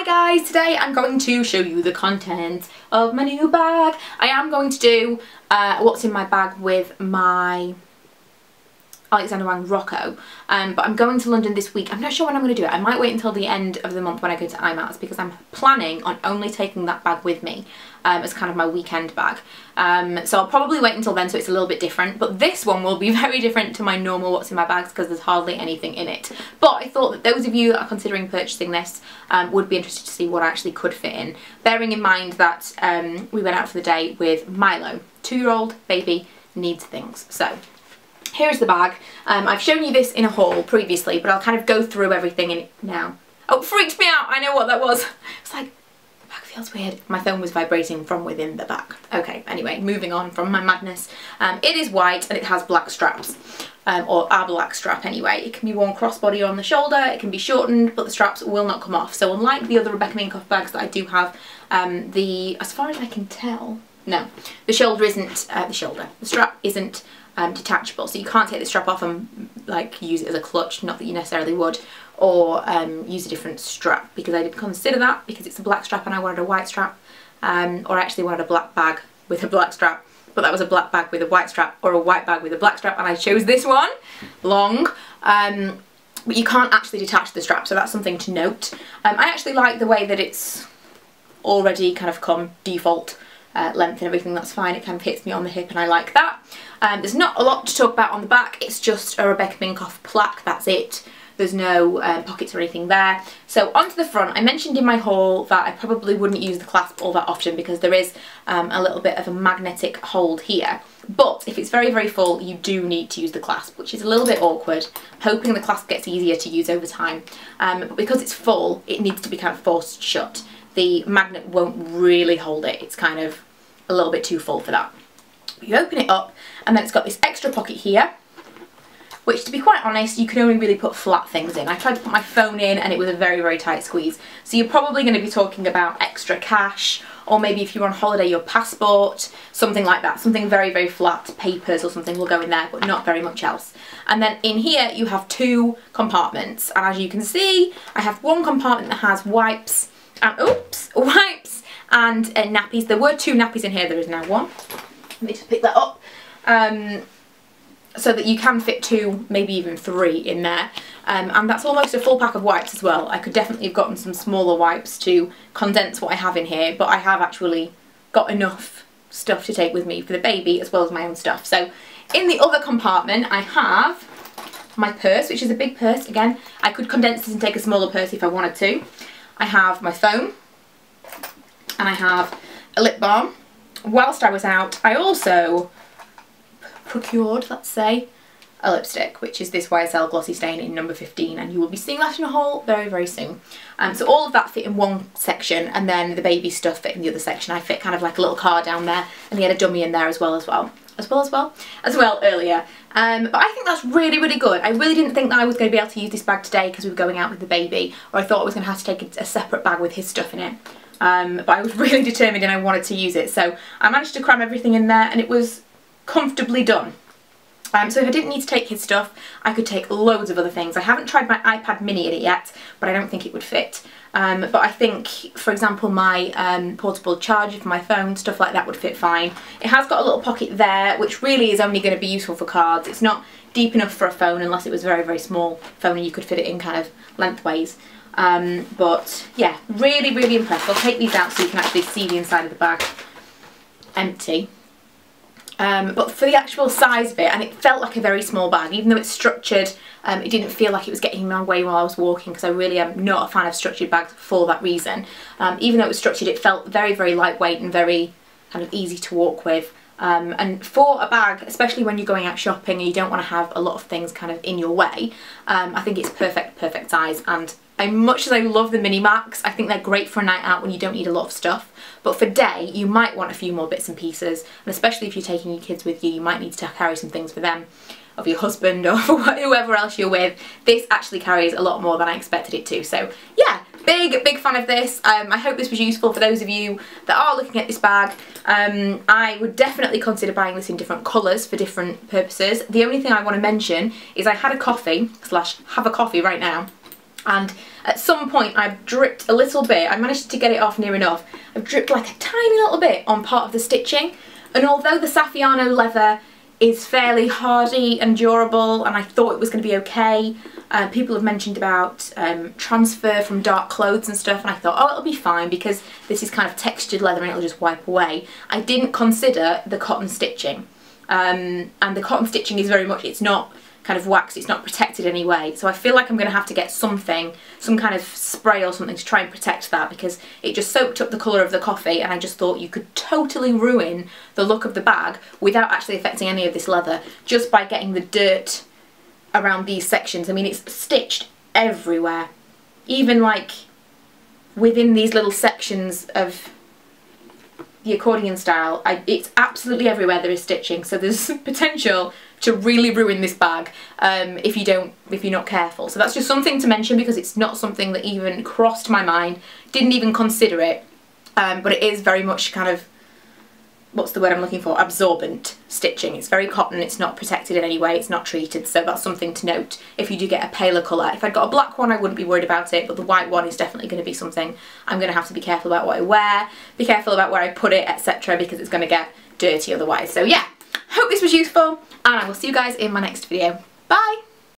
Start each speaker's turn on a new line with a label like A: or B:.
A: guys, today I'm going to show you the contents of my new bag. I am going to do what's in my bag with my Alexander Wang Rocco, but I'm going to London this week. I'm not sure when I'm going to do it. I might wait until the end of the month when I go to IMATS because I'm planning on only taking that bag with me as kind of my weekend bag. So I'll probably wait until then so it's a little bit different, but this one will be very different to my normal what's in my bags because there's hardly anything in it. But I thought that those of you that are considering purchasing this would be interested to see what I actually could fit in, bearing in mind that we went out for the day with Milo, 2-year-old baby, needs things. So here's the bag. I've shown you this in a haul previously, but I'll kind of go through everything in it now. Oh, it freaked me out. I know what that was. It's like, the bag feels weird. My phone was vibrating from within the bag. Okay, anyway, moving on from my madness. It is white and it has black straps, or a black strap anyway. It can be worn crossbody on the shoulder, it can be shortened, but the straps will not come off. So unlike the other Rebecca Minkoff bags that I do have, as far as I can tell, no, the shoulder isn't, the strap isn't detachable, so you can't take the strap off and like use it as a clutch, not that you necessarily would, or use a different strap, because I didn't consider that because it's a black strap and I wanted a white strap, or I actually wanted a black bag with a black strap, but that was a black bag with a white strap or a white bag with a black strap and I chose this one, long, but you can't actually detach the strap, so that's something to note. I actually like the way that it's already kind of come default length and everything. That's fine, it kind of hits me on the hip and I like that. There's not a lot to talk about on the back, it's just a Rebecca Minkoff plaque, that's it. There's no pockets or anything there. So onto the front, I mentioned in my haul that I probably wouldn't use the clasp all that often because there is a little bit of a magnetic hold here. But if it's very, very full, you do need to use the clasp, which is a little bit awkward. I'm hoping the clasp gets easier to use over time. But because it's full, it needs to be kind of forced shut. The magnet won't really hold it, it's kind of a little bit too full for that. You open it up and then it's got this extra pocket here, which, to be quite honest, you can only really put flat things in. I tried to put my phone in and it was a very, very tight squeeze. So you're probably going to be talking about extra cash, or maybe if you're on holiday, your passport, something like that. Something very, very flat, papers or something will go in there, but not very much else. And then in here you have 2 compartments, and as you can see, I have one compartment that has wipes and wipes and nappies. There were 2 nappies in here, there is now 1. Let me just pick that up. So that you can fit 2, maybe even 3 in there. And that's almost a full pack of wipes as well. I could definitely have gotten some smaller wipes to condense what I have in here, but I have actually got enough stuff to take with me for the baby as well as my own stuff. So in the other compartment I have my purse, which is a big purse. Again, I could condense this and take a smaller purse if I wanted to. I have my phone and I have a lip balm. Whilst I was out, I also procured, let's say, a lipstick, which is this YSL Glossy Stain in number 15, and you will be seeing that in a haul very, very soon. So all of that fit in one section, and then the baby stuff fit in the other section. I fit kind of like a little car down there, and he had a dummy in there as well earlier. But I think that's really, really good. I really didn't think that I was going to be able to use this bag today because we were going out with the baby, or I thought I was going to have to take a separate bag with his stuff in it. But I was really determined and I wanted to use it, so I managed to cram everything in there and it was comfortably done. So if I didn't need to take his stuff, I could take loads of other things. I haven't tried my iPad mini in it yet, but I don't think it would fit. But I think, for example, my portable charger for my phone, stuff like that would fit fine. It has got a little pocket there, which really is only going to be useful for cards. It's not deep enough for a phone unless it was a very, very small phone and you could fit it in kind of lengthways. But yeah, really, really impressed. I'll take these out so you can actually see the inside of the bag. Empty. But for the actual size of it, and it felt like a very small bag, even though it's structured, it didn't feel like it was getting in my way while I was walking, because I really am not a fan of structured bags for that reason. Even though it was structured, it felt very, very lightweight and very kind of easy to walk with. And for a bag, especially when you're going out shopping and you don't want to have a lot of things kind of in your way, I think it's perfect size. And much as I love the Mini Max, I think they're great for a night out when you don't need a lot of stuff. But for day, you might want a few more bits and pieces, and especially if you're taking your kids with you, you might need to carry some things for them, or for your husband, or for whoever else you're with. This actually carries a lot more than I expected it to. So yeah, big fan of this. I hope this was useful for those of you that are looking at this bag. I would definitely consider buying this in different colours for different purposes. The only thing I want to mention is I had a coffee, / have a coffee right now, And at some point I've dripped a little bit. I managed to get it off near enough. I've dripped like a tiny little bit on part of the stitching, and although the Saffiano leather is fairly hardy and durable and I thought it was going to be okay, people have mentioned about transfer from dark clothes and stuff, and I thought, oh, it'll be fine because this is kind of textured leather and it'll just wipe away. I didn't consider the cotton stitching, and the cotton stitching is very much, it's not kind of waxed, it's not protected anyway, so I feel like I'm going to have to get something, some kind of spray or something to try and protect that, because it just soaked up the colour of the coffee, and I just thought you could totally ruin the look of the bag without actually affecting any of this leather just by getting the dirt around these sections. I mean, it's stitched everywhere, even like within these little sections of the accordion style. It's absolutely everywhere there is stitching, so there's potential to really ruin this bag if you're not careful. So that's just something to mention because it's not something that even crossed my mind, didn't even consider it, but it is very much kind of, what's the word I'm looking for, absorbent stitching. It's very cotton, it's not protected in any way, it's not treated, so that's something to note if you do get a paler colour. If I'd got a black one I wouldn't be worried about it, but the white one is definitely going to be something I'm going to have to be careful about what I wear, be careful about where I put it, etc., because it's going to get dirty otherwise. So yeah, hope this was useful, and I will see you guys in my next video. Bye!